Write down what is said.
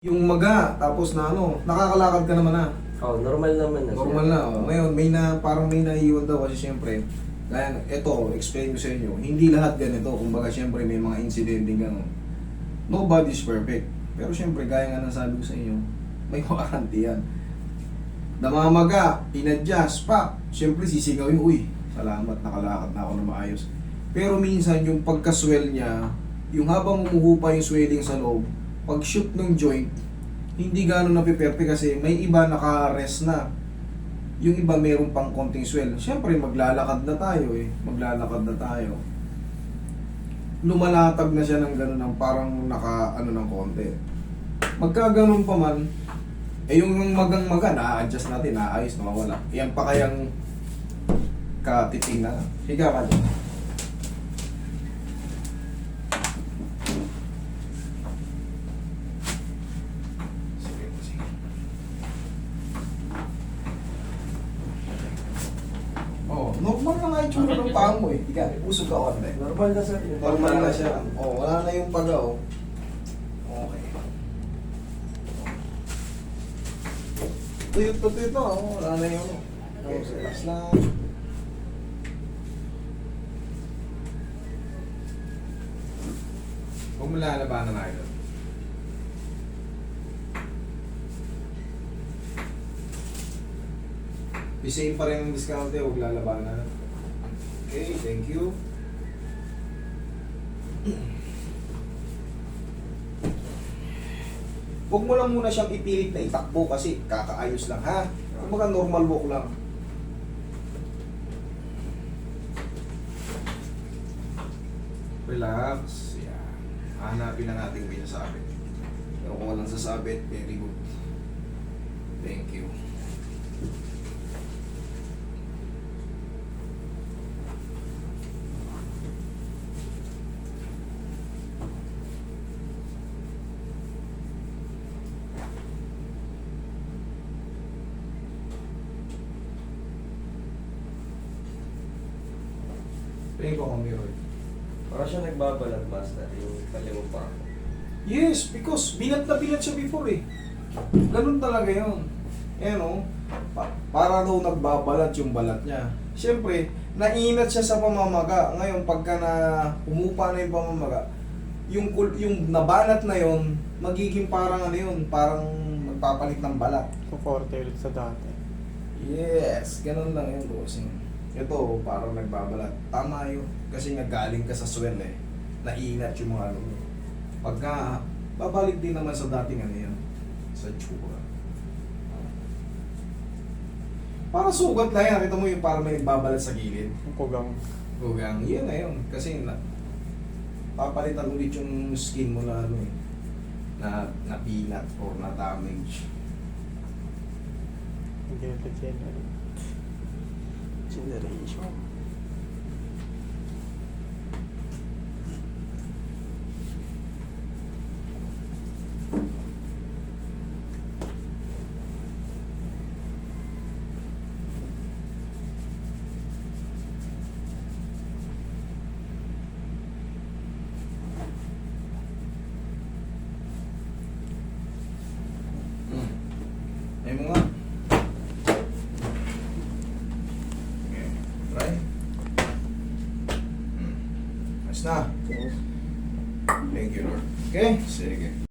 Yung maga, tapos na ano, nakakalakad ka naman na. Oh, normal naman na. Normal na. Oh. Ngayon, parang may naiiwan daw kasi syempre, kaya ito, explain ko sa inyo, hindi lahat ganito. Kumbaga syempre may mga incidente gano'n. Nobody's perfect. Pero syempre, gaya nga ng sabi ko sa inyo, may warranty yan. Namamaga, in-adjust, pa. Syempre sisigaw yung, uy, salamat, nakalakad na ako na maayos. Pero minsan yung pagka-swell niya, yung habang umuhupa yung swelling sa loob, pag-shoot ng joint, hindi gano'n napiperpe kasi may iba naka-rest na. Yung iba mayroon pang konting swell. Siyempre, maglalakad na tayo eh. Maglalakad na tayo. Lumalatag na siya ng gano'n, ng parang naka-ano ng konti. Magka gano'n pa man, eh yung magang-maga, na-adjust natin, naayos, nawawala. Yan pa kayang katiting na. Higa ka dyan. Normal na nga yung tsura ng paa mo eh. Ika, usog ka konti. Normal na sir. Normal na siya. Wala na yung paga Okay. Tuyot na. Wala na yung Okay, so last na. Huwag mo lalabanan na ito. The same pa rin ang discount eh, huwag lalabanan. Okay, thank you. Huwag mo lang muna siyang ipilit na itakbo kasi kakaayos lang ha. Kumbaga normal walk lang. Relax. Yan. Hanapin na natin may nasabit. Pero kung walang sasabit, very good. Thank you. Tingin ko kung meron. Para siya nagbabalag, master, yung kalimu pa ako. Yes, because bilat na bilat siya before eh. Ganun talaga yun. Ayan o, para daw nagbabalat yung balat niya. Siyempre, nainat siya sa pamamaga. Ngayon, pagka na umupa na yung pamamaga, yung nabanat na yun, magiging parang ano yun, parang magpapalit ng balat. Kukorte ulit sa dati. Yes, ganun lang yun, bossing. Ito, parang nagbabalat. Tama yun. Kasi nga galing ka sa swell eh. Nainat yung mga ano. Pagka, babalik din naman sa dating ano yan. Sa tsura. Para sugat lang yan. Kita mo yung parang may nagbabalat sa gilid. Ang kugang. Hugang. Yun na yun. Kasi papalitan ulit yung skin mo na ano eh. Na pinat or na damage. Hindi na generation. Ay mo nga. Right? Ayos na. Thank you, Lord. Okay? Sige.